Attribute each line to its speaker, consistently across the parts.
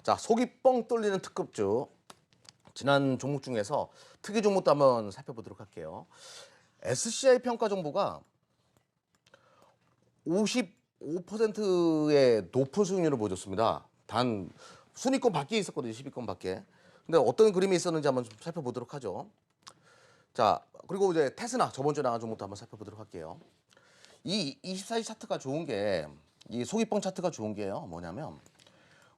Speaker 1: 자, 속이 뻥 뚫리는 특급주. 지난 종목 중에서 특이 종목도 한번 살펴보도록 할게요. SCI 평가 정보가 55%의 높은 수익률을 보여줬습니다. 단 순위권 밖에 있었거든요. 10위권 밖에. 근데 어떤 그림이 있었는지 한번 좀 살펴보도록 하죠. 자, 그리고 이제 테스나 저번 주에 나간 종목도 한번 살펴보도록 할게요. 이 24시 차트가 좋은 게, 이 속이뻥 차트가 좋은 게요. 뭐냐면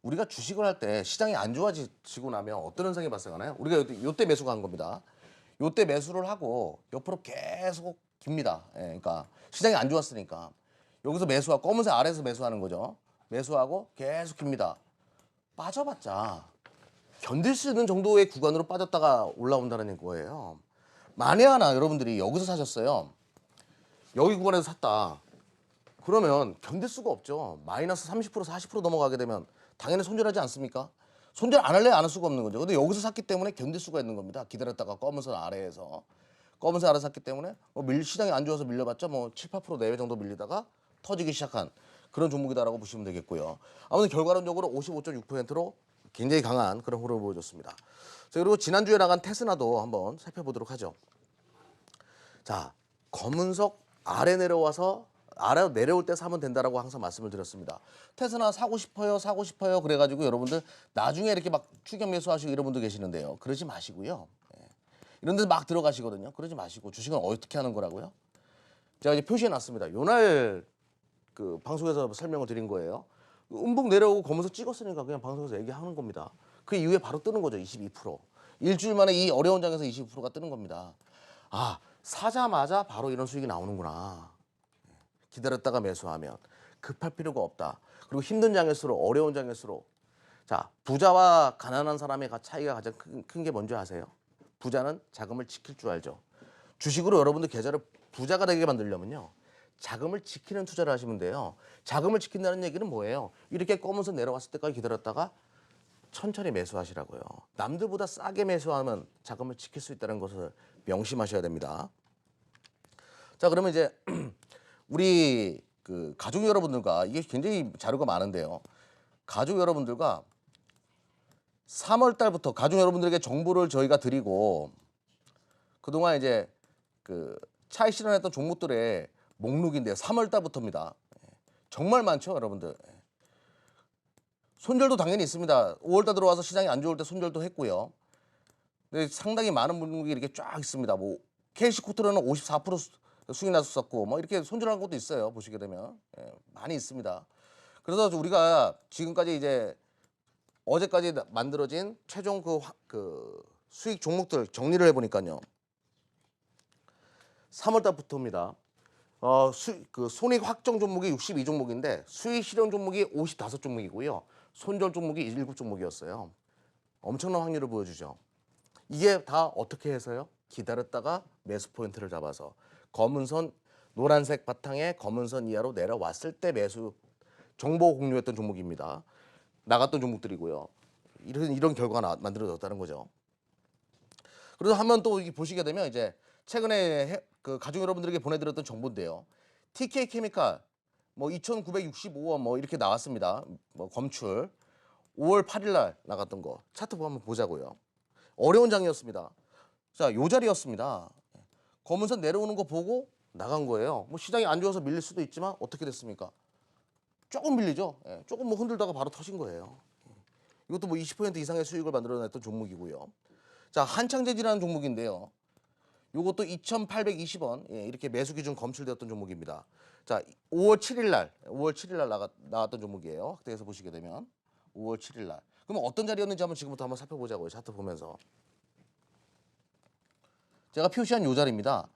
Speaker 1: 우리가 주식을 할 때 시장이 안 좋아지고 나면 어떤 현상이 발생하나요? 우리가 요때 매수가 한 겁니다. 요때 매수를 하고 옆으로 계속 깁니다. 예, 그러니까 시장이 안 좋았으니까 여기서 매수하고 검은색 아래에서 매수하는 거죠. 매수하고 계속 깁니다. 빠져봤자 견딜 수 있는 정도의 구간으로 빠졌다가 올라온다는 거예요. 만에 하나 여러분들이 여기서 사셨어요. 여기 구간에서 샀다. 그러면 견딜 수가 없죠. 마이너스 30% 40% 넘어가게 되면 당연히 손절하지 않습니까? 손절 안 할래 안 할 수가 없는 거죠. 근데 여기서 샀기 때문에 견딜 수가 있는 겁니다. 기다렸다가 검은선 아래에서 샀기 때문에 시장이 안 좋아서 밀려봤자 뭐 7, 8% 내외 정도 밀리다가 터지기 시작한 그런 종목이다라고 보시면 되겠고요. 아무튼 결과론적으로 55.6%로 굉장히 강한 그런 흐름을 보여줬습니다. 자, 그리고 지난주에 나간 테스나도 한번 살펴보도록 하죠. 자, 검은석 아래 내려올 때 사면 된다라고 항상 말씀을 드렸습니다. 테스나 사고 싶어요 그래가지고 여러분들 나중에 이렇게 막 추격 매수하시고 이런 분들 계시는데요. 그러지 마시고요. 예. 이런 데서 막 들어가시거든요. 그러지 마시고 주식은 어떻게 하는 거라고요? 제가 이제 표시해 놨습니다. 요날 그 방송에서 설명을 드린 거예요. 음봉 내려오고 검은석 찍었으니까 그냥 방송에서 얘기하는 겁니다. 그 이후에 바로 뜨는 거죠. 22%. 일주일 만에 이 어려운 장에서 22%가 뜨는 겁니다. 아, 사자마자 바로 이런 수익이 나오는구나. 기다렸다가 매수하면 급할 필요가 없다. 그리고 힘든 장일수록 어려운 장일수록 자, 부자와 가난한 사람의 차이가 가장 큰 게 뭔지 아세요? 부자는 자금을 지킬 줄 알죠. 주식으로 여러분들 계좌를 부자가 되게 만들려면요. 자금을 지키는 투자를 하시면 돼요. 자금을 지킨다는 얘기는 뭐예요? 이렇게 검은선 내려왔을 때까지 기다렸다가 천천히 매수하시라고요. 남들보다 싸게 매수하면 자금을 지킬 수 있다는 것을 명심하셔야 됩니다. 자, 그러면 이제 우리 그 가족 여러분들과 이게 굉장히 자료가 많은데요. 가족 여러분들과 3월 달부터 가족 여러분들에게 정보를 저희가 드리고 그동안 이제 그 차익 실현했던 종목들의 목록인데요. 3월 달부터입니다. 정말 많죠, 여러분들. 손절도 당연히 있습니다. 5월 달 들어와서 시장이 안 좋을 때 손절도 했고요. 근데 상당히 많은 종목이 이렇게 쫙 있습니다. 뭐 KC코트로는 54% 수익 났었고 뭐 이렇게 손절한 것도 있어요. 보시게 되면 많이 있습니다. 그래서 우리가 지금까지 이제 어제까지 만들어진 최종 그 수익 종목들 정리를 해보니까요. 3월 달부터입니다. 그 손익 확정 종목이 62종목인데 수익 실현 종목이 55종목이고요. 손절 종목이 7종목이었어요. 엄청난 확률을 보여주죠. 이게 다 어떻게 해서요? 기다렸다가 매수 포인트를 잡아서 검은선 노란색 바탕에 검은선 이하로 내려왔을 때 매수 정보 공유했던 종목입니다. 나갔던 종목들이고요. 이런 결과가 만들어졌다는 거죠. 그래서 한번 또 보시게 되면 이제 최근에 그 가족 여러분들에게 보내드렸던 정보인데요. TK 케미칼 뭐 2,965원 뭐 이렇게 나왔습니다. 뭐 검출 5월 8일 날 나갔던 거 차트 한번 보자고요. 어려운 장이었습니다. 자, 요 자리였습니다. 검은선 내려오는 거 보고 나간 거예요. 뭐 시장이 안 좋아서 밀릴 수도 있지만 어떻게 됐습니까? 조금 밀리죠. 조금 뭐 흔들다가 바로 터진 거예요. 이것도 뭐 20% 이상의 수익을 만들어냈던 종목이고요. 자, 한창재지라는 종목인데요. 요것도 2,820원 이렇게 매수 기준 검출되었던 종목입니다. 자, 5월 7일 날 나왔던 종목이에요. 확대해서 보시게 되면 5월 7일 날. 그럼 어떤 자리였는지 지금부터 한번 살펴보자고요. 차트 보면서. 제가 표시한 요 자리입니다.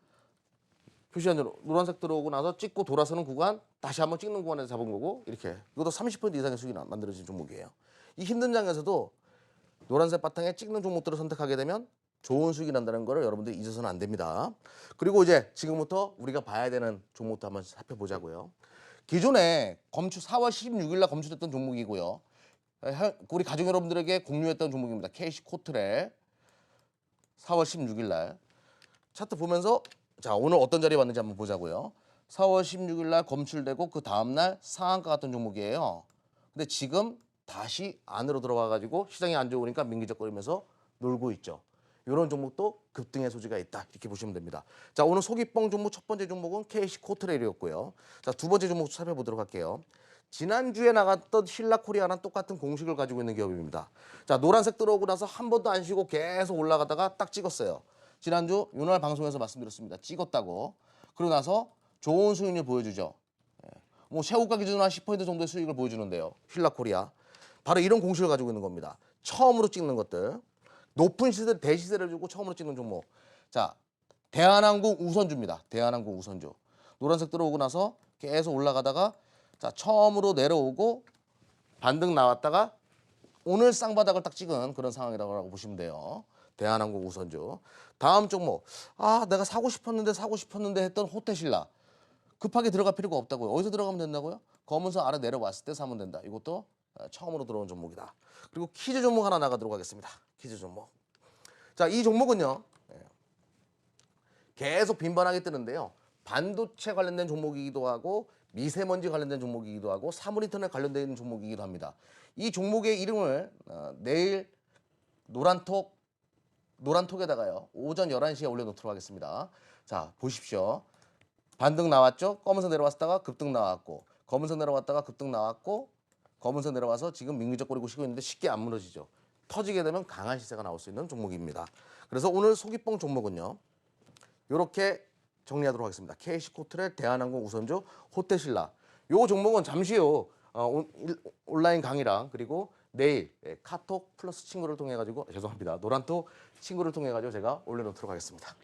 Speaker 1: 표시한 대로 노란색 들어오고 나서 찍고 돌아서는 구간, 다시 한번 찍는 구간에서 잡은 거고 이렇게. 이것도 30% 이상의 수익이 만들어진 종목이에요. 이 힘든 장에서도 노란색 바탕에 찍는 종목들을 선택하게 되면 좋은 수익이 난다는 거를 여러분들이 잊어서는 안 됩니다. 그리고 이제 지금부터 우리가 봐야 되는 종목도 한번 살펴보자고요. 기존에 4월 16일 날 검출했던 종목이고요. 우리 가족 여러분들에게 공유했던 종목입니다. KC코트레 4월 16일 날 차트 보면서 자, 오늘 어떤 자리에 왔는지 한번 보자고요. 4월 16일 날 검출되고 그 다음 날 상한가 같은 종목이에요. 근데 지금 다시 안으로 들어가가지고 시장이 안 좋으니까 민기적거리면서 놀고 있죠. 이런 종목도 급등의 소지가 있다. 이렇게 보시면 됩니다. 자, 오늘 속이뻥 종목 첫 번째 종목은 KC 코트레일이었고요. 자, 두 번째 종목 살펴보도록 할게요. 지난주에 나갔던 신라코리아랑 똑같은 공식을 가지고 있는 기업입니다. 자, 노란색 들어오고 나서 한 번도 안 쉬고 계속 올라가다가 딱 찍었어요. 지난주 윤활 방송에서 말씀드렸습니다. 찍었다고. 그러고 나서 좋은 수익률 보여주죠. 뭐 새우가 기준으로 한 10% 정도의 수익을 보여주는데요. 신라코리아. 바로 이런 공식을 가지고 있는 겁니다. 처음으로 찍는 것들. 높은 시세, 대시세를 주고 처음으로 찍는 종목. 자, 대한항공 우선주입니다. 대한항공 우선주. 노란색 들어오고 나서 계속 올라가다가 자, 처음으로 내려오고 반등 나왔다가 오늘 쌍바닥을 딱 찍은 그런 상황이라고 보시면 돼요. 대한항공 우선주. 다음 종목. 아, 내가 사고 싶었는데 했던 호텔신라. 급하게 들어갈 필요가 없다고요. 어디서 들어가면 된다고요? 검은선 아래 내려왔을 때 사면 된다. 이것도 처음으로 들어온 종목이다. 그리고 퀴즈 종목 하나 나가도록 하겠습니다. 퀴즈 종목. 자, 이 종목은요. 계속 빈번하게 뜨는데요. 반도체 관련된 종목이기도 하고 미세먼지 관련된 종목이기도 하고 사물인터넷 관련된 종목이기도 합니다. 이 종목의 이름을 내일 노란톡에다가요. 오전 11시에 올려놓도록 하겠습니다. 자, 보십시오. 반등 나왔죠? 검은선 내려왔다가 급등 나왔고 검은선 내려왔다가 급등 나왔고 검은선 내려와서 지금 민기적거리고 쉬고 있는데 쉽게 안 무너지죠. 터지게 되면 강한 시세가 나올 수 있는 종목입니다. 그래서 오늘 속이뻥 종목은요. 이렇게 정리하도록 하겠습니다. KC코트레일, 대한항공 우선주, 호텔신라. 요 종목은 잠시 후 온라인 강의랑 그리고 내일 카톡 플러스 친구를 통해 가지고 죄송합니다. 노란톡 친구를 통해 가지고 제가 올려놓도록 하겠습니다.